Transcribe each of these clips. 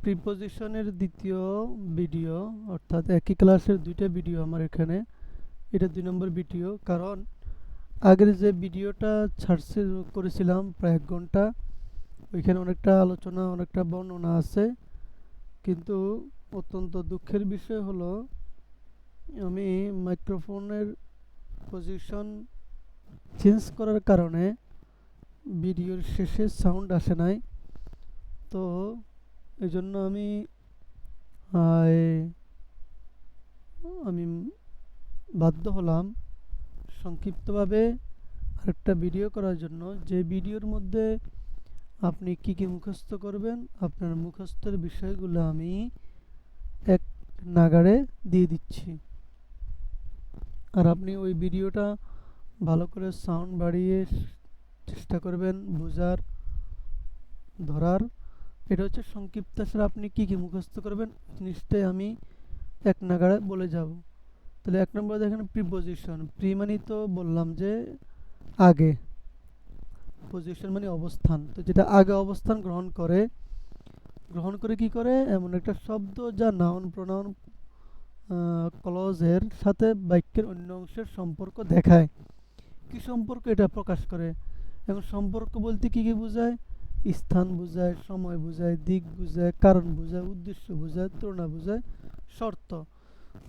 প্রিপোজিশনের দ্বিতীয় ভিডিও, অর্থাৎ একই ক্লাসের দুইটা ভিডিও আমার এখানে। এটা 2 নম্বর ভিডিও, কারণ আগের যে ভিডিওটা ছাড়ছে করেছিলাম প্রায় 1 ঘন্টা, ওইখানে অনেকটা আলোচনা অনেকটা বর্ণনা আছে, কিন্তু অত্যন্ত দুঃখের বিষয় হলো আমি মাইক্রোফোনের পজিশন চেঞ্জ করার কারণে ভিডিওর শেষে সাউন্ড আসে নাই। তো এই জন্য আমি বাধ্য হলাম সংক্ষিপ্তভাবে আরেকটা ভিডিও করার জন্য, যে ভিডিওর মধ্যে আপনি কি কি মুখস্থ করবেন, আপনার মুখস্থের বিষয়গুলো আমি এক নাগাড়ে দিয়ে দিচ্ছি। আর আপনি ওই ভিডিওটা ভালো করে সাউন্ড বাড়িয়ে চেষ্টা করবেন বোঝার, ধরার। এটা হচ্ছে সংক্ষিপ্ত আকারে আপনি কি কি মুখস্থ করবেন জিনিসটাই আমি এক নাগাড়ে বলে যাব। তাহলে 1 নম্বর দেখেন প্রিপোজিশন। প্রি মানে তো বললাম যে আগে, পজিশন মানে অবস্থান। তো যেটা আগে অবস্থান গ্রহণ করে কি করে, এমন একটা শব্দ যা নাউন প্রোনাউন ক্লজের সাথে বাক্যের অন্য অংশের সম্পর্ক দেখায়। কি সম্পর্ক এটা প্রকাশ করে? এখন সম্পর্ক বলতে কি কি বোঝায়? স্থান বোঝায়, সময় বোঝায়, দিক বোঝায়, কারণ বোঝায়, উদ্দেশ্য বোঝায়, তুলনা বোঝায়, শর্ত।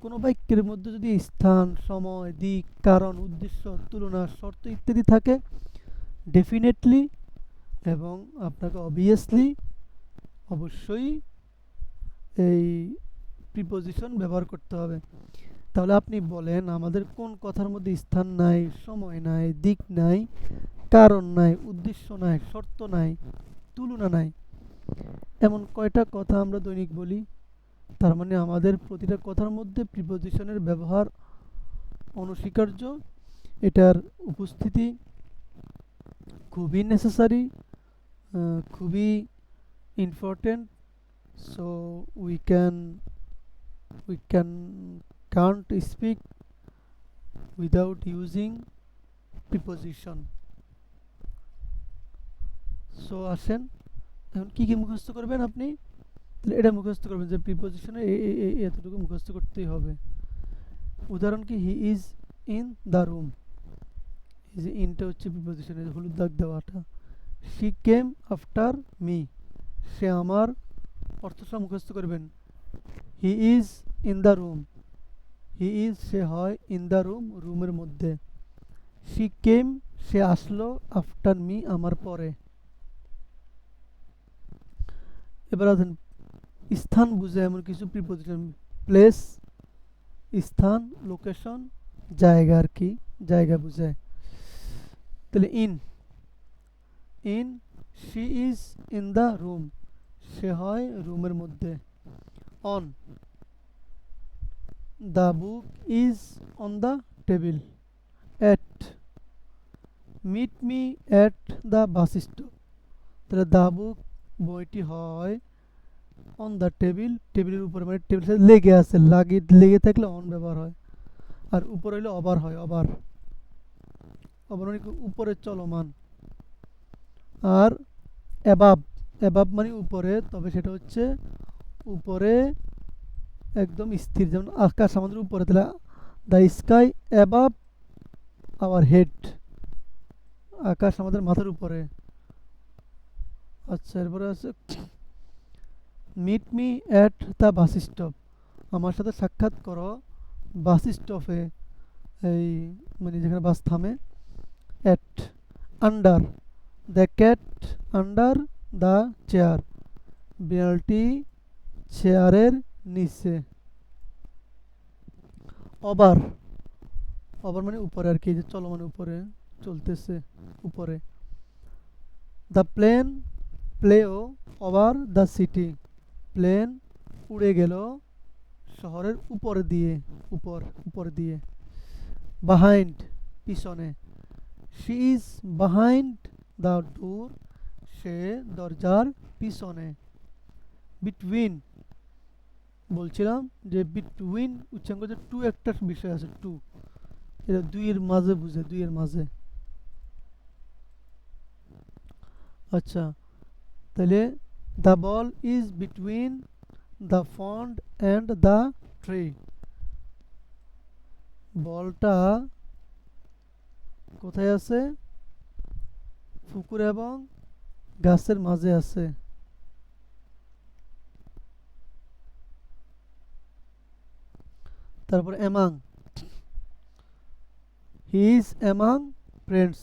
কোনো বাক্যের মধ্যে যদি স্থান, সময়, দিক, কারণ, উদ্দেশ্য, তুলনা, শর্ত ইত্যাদি থাকে, ডেফিনেটলি এবং আপনাকে অবশ্যই এই প্রিপোজিশন ব্যবহার করতে হবে। তাহলে আপনি বলেন আমাদের কোন কথার মধ্যে স্থান নাই, সময় নাই, দিক নাই, কারণ নাই, উদ্দেশ্য নাই, শর্ত নাই, তুলনা নাই? এমন কয়টা কথা আমরা দৈনিক বলি? তার মানে আমাদের প্রতিটা কথার মধ্যে প্রিপোজিশনের ব্যবহার অনস্বীকার্য। এটার উপস্থিতি খুবই নেসেসারি, খুবই important. So we can we can can't speak without using preposition. So আসেন এখন কি কি মুখস্থ করবেন আপনি। তাহলে এটা মুখস্থ করবেন যে প্রিপোজিশনে এতটুকু মুখস্থ করতেই হবে। উদাহরণ কি, he is in the room. এই যে ইনটা হচ্ছে প্রিপোজিশনের হলুদ দাগ দেওয়াটা। শি কেম আফটার মি, সে আমার, অর্থটা মুখস্থ করবেন। He is in the room, he is সে হয়, ইন দ্য রুম রুমের মধ্যে। শি কেম সে আসলো, আফটার মি আমার পরে। এবার আছেন স্থান বুঝায় এমন কিছু প্রিপোজিশন। প্লেস স্থান, লোকেশন জায়গা, আর কি জায়গা বুঝায়। তাহলে in in she is in the room, সে হয় রুমের মধ্যে। On the book is on the table. At meet me at the bus stop. তাহলে দ্য বুক বইটি হয় অন দ্য টেবিল, টেবিলের উপরে মানে টেবিলের সাথে লেগে আছে, লেগে থাকলে অন ব্যবহার হয়। আর উপরে হইলে ওভার হয়, ওভার ওভার মানে উপরে চলমান। আর অ্যাবাব, অ্যাবাব মানে উপরে, তবে সেটা হচ্ছে উপরে একদম স্থির, যেমন আকাশ আমাদের উপরে, তাহলে the sky above our head, আকাশ আমাদের মাথার উপরে। আচ্ছা, এরপরে আছে meet me at the bus stop, আমার সাথে সাক্ষাৎ করো বাস স্টপে, এই মানে যেখানে বাস থামে। At under the cat under the chair, বিড়ালটি চেয়ারের নিচে। ওভার, ওভার মানে উপরে আর কি, যে চলমান, উপরে চলতেছে, উপরে। The plane flew over the city, plane উড়ে গেল শহরের উপর দিয়ে, উপর দিয়ে। বাহাইন্ড পিছনে, she is behind the door, সে দরজার পিছনে। বিটুইন বলছিলাম যে বিটুইন উচ্চাঙ্গ যে টু একটা বিষয় আছে, টু, এটা দুইয়ের মাঝে বুঝে, দুইয়ের মাঝে। আচ্ছা, তাহলে the ball is between the pond and the tree. বলটা কোথায় আছে? পুকুর এবং গাছের মাঝে আছে। তারপর among, he is among friends,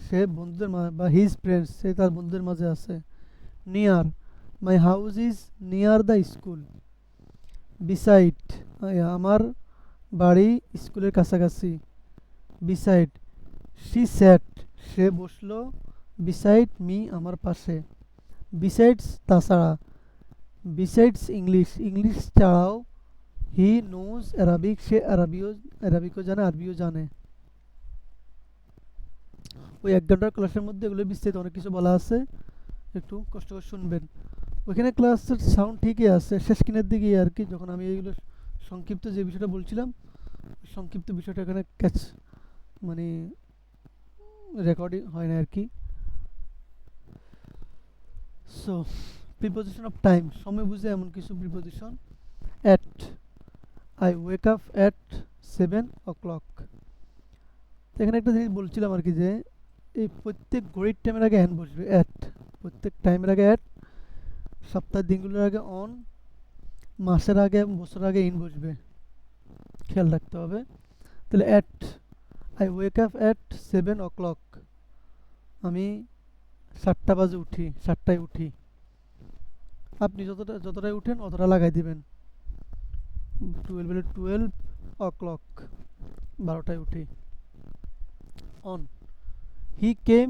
সে বন্ধুদের বা হিজ ফ্রেন্ডস, সে তার বন্ধুদের মাঝে আছে। Near, my house is near the school. Beside, আমার বাড়ি স্কুলের কাছাকাছি। বিসাইড, শি স্যাট, সে বসলো। বিসাইড মি, আমার পাশে। বিসাইডস, তাছাড়া। বিসাইডস ইংলিশ, ইংলিশ ছাড়াও। হি নোজ অ্যারাবিক, সে অ্যারাবিকও জানে, আরবিও জানে। ওই 1 ঘন্টার ক্লাসের মধ্যে এগুলো বিস্তারিত অনেক কিছু বলা আছে, একটু কষ্ট করে শুনবেন। ওইখানে ক্লাসের সাউন্ড ঠিকই আছে, শেষ কিনের দিকে আর কি, যখন আমি এইগুলো সংক্ষিপ্ত যে বিষয়টা বলছিলাম, সংক্ষিপ্ত বিষয়টা এখানে ক্যাচ মানে রেকর্ডিং হয় না আর কি। সো প্রিপোজিশন অফ টাইম, সময় বুঝে এমন কিছু preposition. At, I wake up at 7 o'clock। এখানে একটা জিনিস বলছিলাম আর কি, যে এই প্রত্যেক ঘড়ির টাইমের আগে অ্যান বসবে, অ্যাট। প্রত্যেক টাইমের আগে অ্যাট, সপ্তাহের দিনগুলোর আগে অন, মাসের আগে এবং বছরের আগে ইন বসবে, খেয়াল রাখতে হবে। তাহলে at, I wake up at 7 o'clock, আমি 7টা বাজে উঠি, 7টায় উঠি। আপনি যতটায় উঠেন অতটা লাগাই দিবেন। 12 হলে 12 o'clock, 12টায় উঠি। On, he came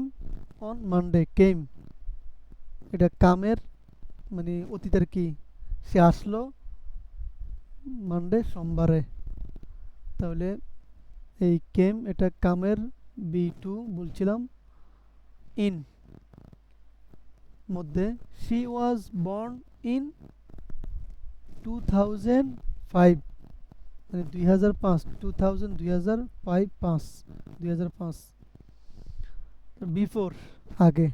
on Monday, came এটা কামের মানে অতীতের কি, সে আসলো মানডে, সোমবারে। তাহলে এই কেম এটা কামের B2 বলছিলাম। ইন, মধ্যে। শি ওয়াজ বর্ন ইন 2005, মানে 2005, 2000 2005, 2005। বিফোর, আগে।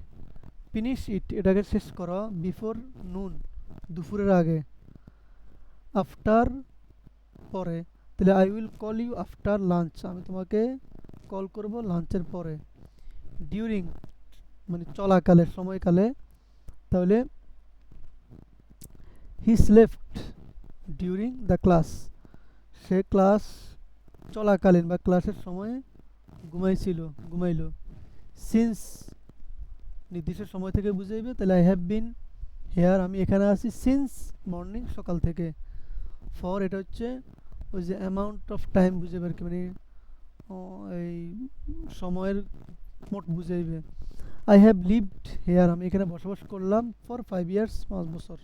ফিনিশ ইট, এটাকে শেষ করো। বিফোর নুন, দুপুরের আগে। আফটার, পরে। তাহলে I will call you after lunch, আমি তোমাকে কল করব লাঞ্চের পরে। ডিউরিং, মানে চলাকালে, সময়কালে। তাহলে he slept during the class, সে ক্লাস চলাকালীন বা ক্লাসের সময়ে ঘুমাইলো। সিন্স, নির্দিষ্ট সময় থেকে বুঝাইবে, তাহলে আই হ্যাভ বিন হেয়ার, আমি এখানে আছি সিন্স মর্নিং, সকাল থেকে। ফর, এটা হচ্ছে ওই যে অ্যামাউন্ট অফ টাইম বুঝাইবে আর কি, মানে এই সময়ের মোট বুঝাইবে। আই হ্যাভ লিভড হেয়ার, আমি এখানে বসবাস করলাম। ফর 5 years, 5 বছর।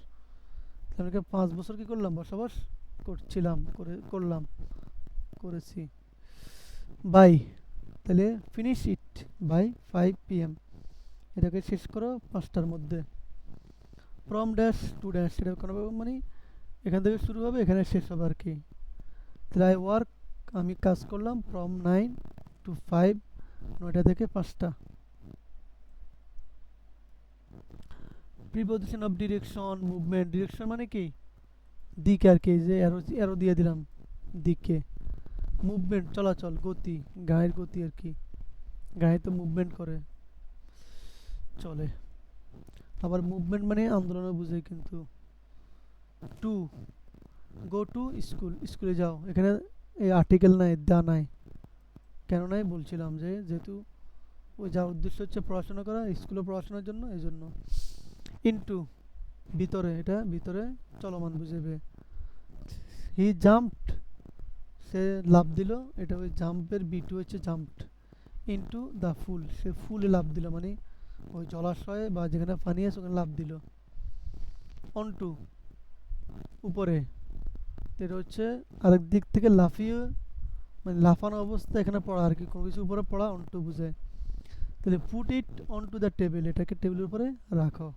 আমি 5 বছর কি করলাম, বসবাস করছিলাম, করেছি। বাই, তাহলে ফিনিশ ইট বাই 5 PM, এটাকে শেষ করো 5টার মধ্যে। ফ্রম ড্যাশ টু ড্যাশ, এটা কোনো মানে এখান থেকে শুরু হবে, এখানে শেষ হবে আর কি। তাহলে আই ওয়ার্ক, আমি কাজ করলাম। ফ্রম 9 to 5, 9টা থেকে 5টা। Preposition of direction, movement. Direction মানে কি, দিক আর কি, যে অ্যারো দিয়ে দিলাম দিকে। মুভমেন্ট, চলাচল, গতি, গায়ের গতি আর কি, গায়ে তো মুভমেন্ট করে, চলে। আবার মুভমেন্ট মানে আন্দোলনও বুঝে কিন্তু। টু, গো টু স্কুল, স্কুলে যাও। এখানে এই আর্টিকেল নাই, দা নাই, কেন নাই বলছিলাম, যে যেহেতু ওই যা উদ্দেশ্য হচ্ছে পড়াশোনা করা, স্কুলে পড়াশোনার জন্য, এই জন্য। ইনটু, ভিতরে, এটা ভিতরে চলমান বুঝাবে। হি জাম্পড, সে লাফ দিল, এটা ওই জাম্পের B2 হচ্ছে জাম্পড। ইনটু দ্য ফুল, সে ফুলে লাফ দিল, মানে ওই জলাশয়ে বা যেখানে পানি আছে ওখানে লাফ দিল। অনটু, উপরে, এটা হচ্ছে আরেক দিক থেকে লাফিয়ে, মানে লাফানো অবস্থা এখানে পড়া আর কি, কোনো কিছু উপরে পড়া, অনটু বুঝায়। তাহলে পুট ইট অনটু দ্য টেবিল, এটাকে টেবিলের উপরে রাখো।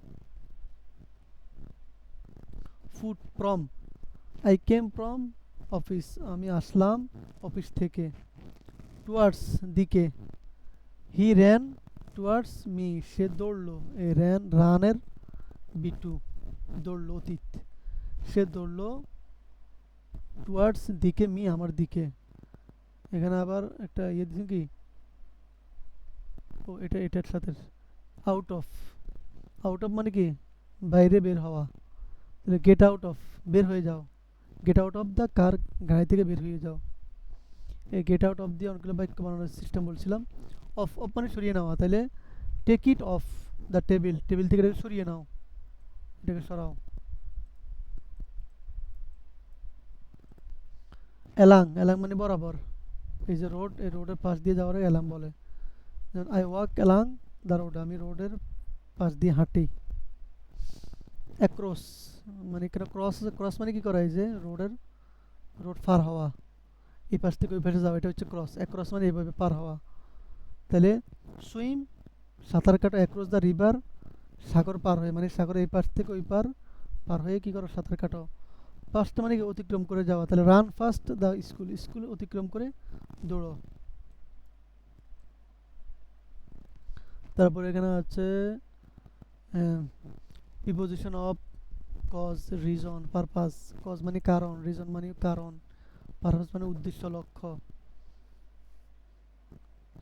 Foot, from, I came from office, আমি আসলাম অফিস থেকে। টুয়ার্ডস, দিকে। হি র্যান টুয়ার্ডস মি, সে দৌড়লো। এই রানের B2 দৌড়লো অতীত, সে দৌড়লো টুয়ার্ডস দিকে মি আমার দিকে। এখানে আবার একটা ইয়ে দিচ্ছি কি, ও এটা এটার সাথে আউট অফ, আউট অফ মানে কি বাইরে বের হওয়া, তাহলে গেট আউট অফ বের হয়ে যাও, get out of the car গাড়ি থেকে বের হয়ে যাও। এই গেট আউট অফ দিয়ে অনেকগুলো বাক্য বানানোর সিস্টেম বলছিলাম। অফ অফ মানে সরিয়ে নেওয়া, তাহলে take it off the table, table থেকে এটাকে সরিয়ে নাও, এটাকে সরাও। অ্যালাং, অ্যালাং মানে বরাবর, এই যে রোড, এই রোডের পাশ দিয়ে যাওয়ার অ্যালাং বলে। যেমন I walk along the road, আমি রোডের পাশ দিয়ে হাঁটি। অ্যাক্রস মানে এখানে ক্রস, ক্রস মানে কি করা, এই যে রোডের, রোড পার হওয়া, এই পাশ থেকে ওই পাশে যাওয়া, এটা হচ্ছে ক্রস। অ্যাক্রস মানে এইভাবে পার হওয়া। তাহলে সুইম সাঁতার কাটা, অ্যাক্রস দ্য রিভার সাগর পার হয়ে, মানে সাগরের এই পাশ থেকে ওই পার পার হয়ে কি করো, সাঁতার কাটো। পাঁচটা মানে কি অতিক্রম করে যাওয়া, তাহলে run fast the school, school অতিক্রম করে দৌড়ো। তারপরে এখানে আছে preposition of cause, reason, purpose. Cause মানে কারণ, রিজন মানে কারণ, পারপাস মানে উদ্দেশ্য, লক্ষ্য,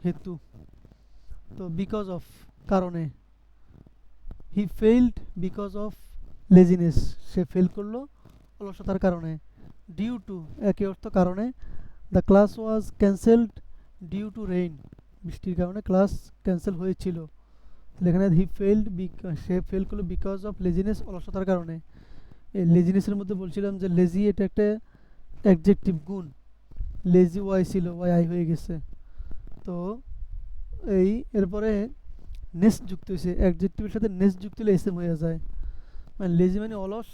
হেতু। তো বিকজ অফ কারণে, he failed because of laziness, সে ফেল করলো অলসতার কারণে। ডিউ টু একই অর্থ কারণে। The class was cancelled due to rain, বৃষ্টির কারণে ক্লাস ক্যান্সেল হয়েছিল। তাহলে এখানে হি ফেইল্ড, সে ফেল করলো বিকজ অফ লেজিনেস, অলসতার কারণে। এই লেজিনেসের মধ্যে বলছিলাম যে লেজি এটা একটা অ্যাডজেক্টিভ গুণ, লেজি ওয়াই ছিল, ওয়াই আই হয়ে গেছে। তো এই এরপরে নেস যুক্ত হয়েছে, অ্যাডজেক্টিভের সাথে নেস যুক্ত হলে এসএম হয়ে যায়। মানে লেজি মানে অলস,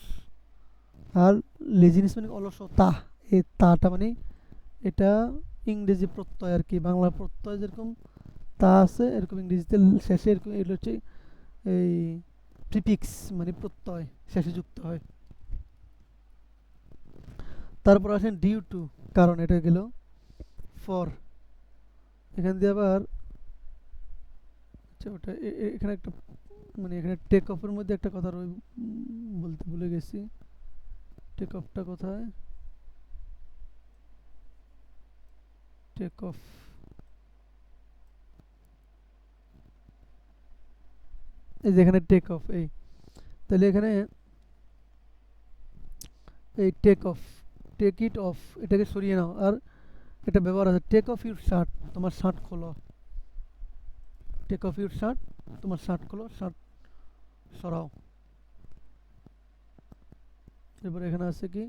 আর লেজিনেস মানে অলসতা। এই তাটা মানে এটা ইংরেজি প্রত্যয় আর কি, বাংলা প্রত্যয় যেরকম তা আছে এরকম ইংরেজিতে শেষে এরকম, এগুলো হচ্ছে এই প্রিফিক্স মানে প্রত্যয় শেষে যুক্ত হয়। তারপর আসেন ডিউ টু, কারণ, এটা গেল ফর। এখান দিয়ে আবার আচ্ছা ওটা এখানে একটা মানে এখানে টেক অফের মধ্যে একটা কথা বলতে ভুলে গেছি। টেক অফটা কোথায়, টেক অফ, এই যেখানে টেক অফ, এই তাহলে এখানে এই take off, take it off, এটাকে সরিয়ে নাও। আর এটা ব্যবহার আছে টেক অফ ইউর শার্ট, তোমার শার্ট খোলো, টেক অফ ইউর শার্ট, তোমার শার্ট খোলো, শার্ট সরাও। এরপরে এখানে আছে কি,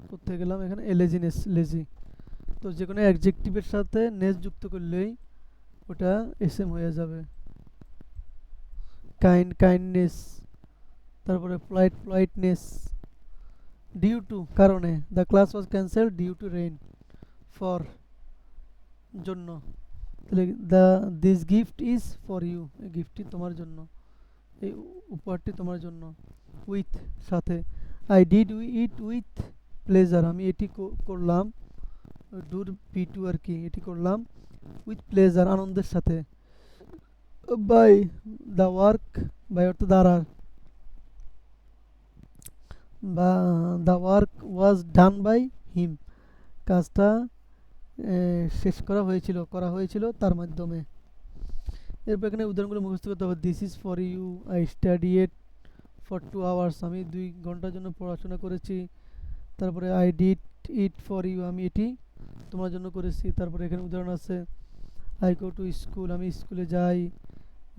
কোথায় গেলাম, এখানে লেজিনেস, লেজি। তো যে কোনো অ্যাডজেক্টিভের সাথে নেস যুক্ত করলেই ওটা এসএম হয়ে যাবে। Kind, kindness. তারপরে প্লাইট, প্লাইটনেস। ডিউ টু কারণে, the class was cancelled due to rain, for জন্য। তাহলে the this gift is for you, এই গিফটটি তোমার জন্য, এই উপহারটি তোমার জন্য। উইথ সাথে, I did it with pleasure, আমি এটি করলাম, ডুর পি টু আর কি, এটি করলাম উইথ প্লেজার, আনন্দের সাথে। বাই দ্য ওয়ার্ক, বাই অর্থ দ্বারা, বা the work was done by him, কাজটা শেষ করা হয়েছিল তার মাধ্যমে। এরপর এখানে উদাহরণগুলো মুখস্থ করতে হবে। This is for you, I study it for 2 hours, আমি 2 ঘন্টার জন্য পড়াশোনা করেছি। তারপরে I did it for you, আমি এটি তোমার জন্য করেছি। তারপরে এখানে উদাহরণ আছে আই গো টু স্কুল, আমি স্কুলে যাই।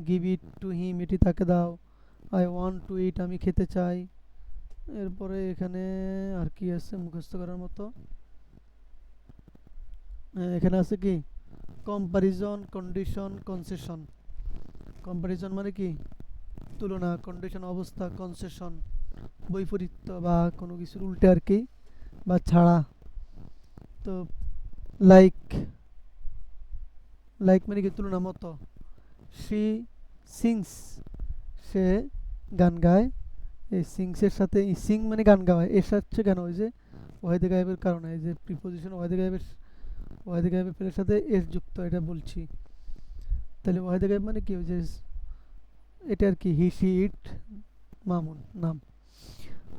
গিভ ইট টু হিম, এটি তাকে দাও। আই ওয়ান্ট টু ইট, আমি খেতে চাই। এরপরে এখানে আর কি আছে মুখস্থ করার মতো, এখানে আছে কি কম্পারিজন, কন্ডিশন, কনসেশন। কম্পারিজন মানে কি তুলনা, কন্ডিশন অবস্থা, কনসেশন বৈপরীত্য বা কোনো কিছুর উল্টে আর কি, বা ছাড়া। তো লাইক, লাইক মানে কি তুলনা মতো। সি সিংস, সে গান গায়। এই সিংসের সাথে সিং মানে গান গাওয়া, এর সাথে কেন, ওই যে ওয়াহিদে গায়েবের কারণে, এই যে প্রিপোজিশন ওয়াহিদে গায়েবের, ওয়াহিদে গায়েবের ফেলের সাথে এস যুক্ত, এটা বলছি। তাহলে ওয়াহিদে গায়েব মানে কি, ওই যে এটা আর কি, হি সি ইট, মামুন নাম।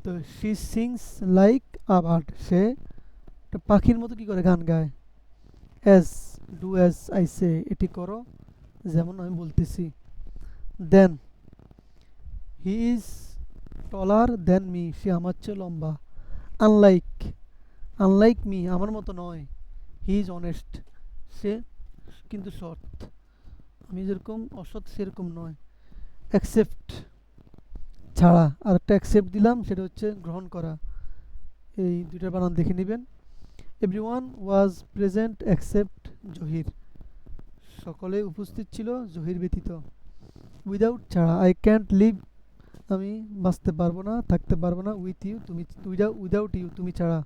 তো she sings like a bird, সে একটা পাখির মতো কি করে গান গায়। As do as I say, এটি করো যেমন আমি বলতেছি। দেন he is taller than me, সে আমার চেয়ে লম্বা। আনলাইক, আনলাইক মি, আমার মতো নয়। হি ইজ অনেস্ট, সে কিন্তু সৎ, আমি যেরকম অসৎ সেরকম নয়। অ্যাকসেপ্ট, ছাড়া, আর একটা অ্যাকসেপ্ট দিলাম সেটা হচ্ছে গ্রহণ করা। এই দুইটার বানান দেখে নেবেন। Everyone was present accept Zahir, সকলে উপস্থিত ছিল জহির ব্যতীত। উইদাউট, ছাড়া। আই ক্যান্ট লিভ, আমি বাঁচতে পারবো না, থাকতে পারবো না। উইথ ইউ, তুমি, উইদাউট ইউ, তুমি ছাড়া।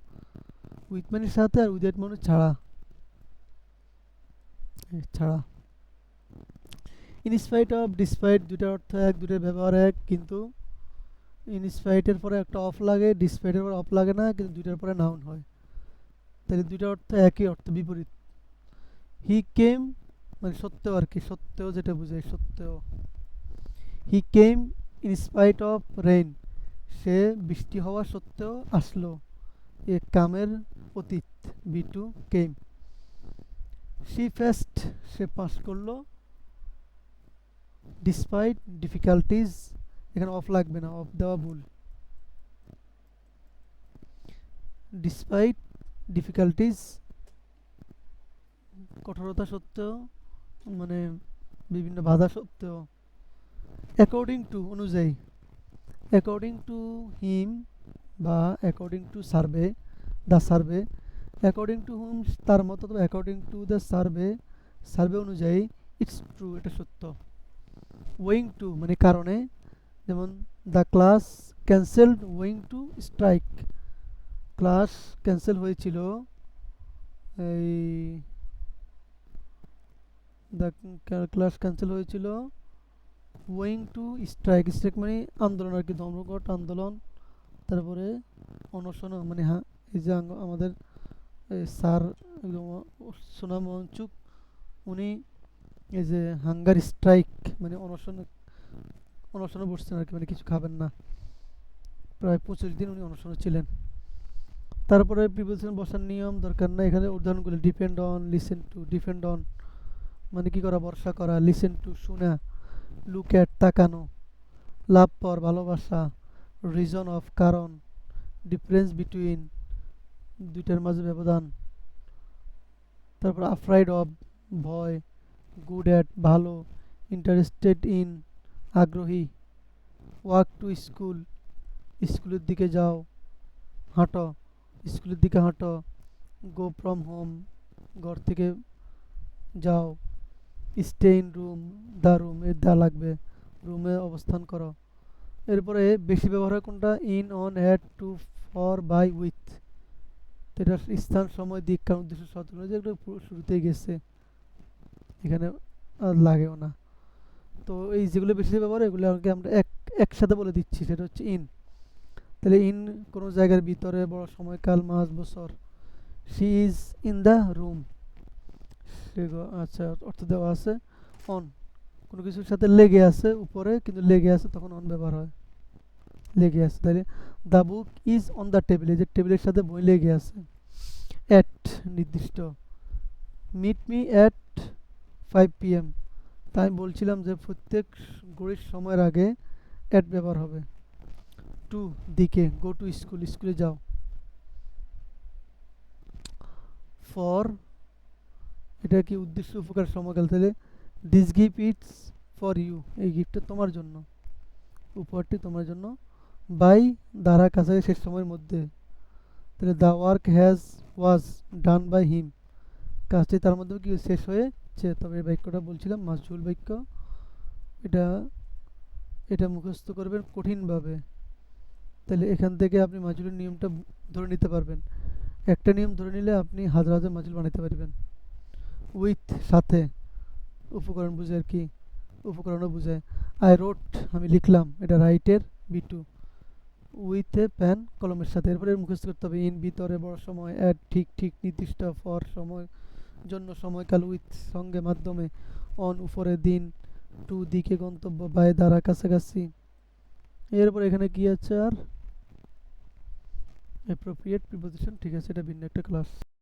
উইথ মানে সাথে, আর উইদাউট মানে ছাড়া, ছাড়া। ইনস্পাইট অফ, ডিসপাইট, দুইটার অর্থ এক, দুইটার ব্যবহার এক, কিন্তু ইনস্পাইটের পরে একটা অফ লাগে, ডিসপাইটের পরে অফ লাগে না, কিন্তু দুইটার পরে নাউন হয়। তাহলে দুইটা অর্থ একই, অর্থ বিপরীত। হি কেম মানে সত্ত্বেও আর কি, সত্ত্বেও যেটা বোঝায়, সত্ত্বেও। He came in spite of rain, সে বৃষ্টি হওয়া সত্ত্বেও আসলো। এ কামের অতীত, বি টু কেম। শি ফেস্ট, সে পাস করলো। ডিসপাইট ডিফিকাল্টিজ, এখানে অফ লাগবে না, অফ দেওয়া ভুল। ডিসপাইট ডিফিকাল্টিজ, কঠোরতা সত্ত্বেও, মানে বিভিন্ন বাধা সত্ত্বেও। অ্যাকর্ডিং টু, অনুযায়ী। অ্যাকর্ডিং টু হিম বা according to survey, the survey. According to whom, তার মতো, তবে according to the survey, survey অনুযায়ী। ইটস ট্রু, এটা সত্য। ওয়িং টু মানে কারণে, যেমন the class cancelled owing to strike, class cancel হয়েছিল এই, দ্য ক্লাস ক্যান্সেল হয়েছিল ওয়িং টু স্ট্রাইক, স্ট্রাইক মানে আন্দোলন আর কি, ধর্মঘট আন্দোলন। তারপরে অনশন মানে হ্যাঁ, এই যে আমাদের স্যার একদম সোনাম ওয়াংচুক, উনি এই যে হাঙ্গার স্ট্রাইক মানে অনশনে বসছেন আর কি, মানে কিছু খাবেন না, প্রায় 25 দিন উনি অনশনে ছিলেন। তারপরে প্রিপোজিশন বসার নিয়ম দরকার না, এখানে উদাহরণগুলো depend on, listen to. Depend on মানে কি করা, ভরসা করা। লিসেন টু শোনা। লুক অ্যাট তাকানো। লাভ ফর ভালোবাসা। রিজন অফ কারণ। ডিফারেন্স বিটুইন দুইটার মাঝে ব্যবধান। তারপর আফ্রাইড অফ ভয়। গুড অ্যাট ভালো। ইন্টারেস্টেড ইন আগ্রহী। ওয়াক টু স্কুল স্কুলের দিকে যাও। হাঁটো স্কুলের দিকে হাঁটো। গো ফ্রম হোম ঘর থেকে যাও। Stay in room, the room, এর দা লাগবে, রুমে অবস্থান করো। এরপরে বেশি ব্যবহার হয় কোনটা, in, on, at, to, for, by, with. এটা স্থান, সময়, দিক, কারণ, উদ্দেশ্য, সতর্ক, যেগুলো শুরুতেই গেছে, এখানে আর লাগেও না। তো এই যেগুলো বেশি ব্যবহার এগুলো আগে আমরা একসাথে বলে দিচ্ছি, সেটা হচ্ছে ইন। তাহলে ইন কোনো জায়গার ভিতরে, বড় সময়কাল, মাস, বছর। She is in the room, আচ্ছা অর্থ দেওয়া আছে। অন কোনো কিছুর সাথে লেগে আছে উপরে, কিন্তু লেগে আছে তখন অন ব্যবহার হয়, লেগে আছে। তাহলে the book is on the table, এই যে টেবিলের সাথে বই লেগে আছে। অ্যাট নির্দিষ্ট। মিট মি অ্যাট 5 PM, তাই বলছিলাম যে প্রত্যেক ঘড়ির সময়ের আগে অ্যাট ব্যবহার হবে। টু দিকে, গো টু স্কুল, স্কুলে যাও। ফর এটা কি উদ্দেশ্য, উপকার, সময়কাল। তাহলে this gift it's for you, এই গিফটটা তোমার জন্য, উপহারটি তোমার জন্য। বাই দ্বারা, কাছাকাছি, শেষ সময়ের মধ্যে। তাহলে the work has was done by him, কাজটি তার মধ্যে কি শেষ হয়েছে। তবে এই বাক্যটা বলছিলাম মাসঝুল বাক্য, এটা এটা মুখস্থ করবেন কঠিনভাবে। তাহলে এখান থেকে আপনি মাজুলের নিয়মটা ধরে নিতে পারবেন, একটা নিয়ম ধরে নিলে আপনি হাজার হাজার মাজুল বানাতে পারবেন। উইথ সাথে, উপকরণ বোঝায় আর কি, উপকরণও বোঝায়। আই রোট আমি লিখলাম, এটা রাইটের V two. With a pen কলমের সাথে। এরপরে মুখস্থ করতে হবে ইন ভিতরে, বড় সময়, অ্যাট ঠিক ঠিক, নির্দিষ্ট, ফর সময় জন্য, সময়কাল, উইথ সঙ্গে, মাধ্যমে, অন উপরে, দিন, টু দিকে, গন্তব্য, বাই দ্বারা, কাছাকাছি। এরপর এখানে কি আছে আর অ্যাপ্রোপ্রিয়েট প্রিপোজিশন, ঠিক আছে, এটা ভিন্ন একটা ক্লাস।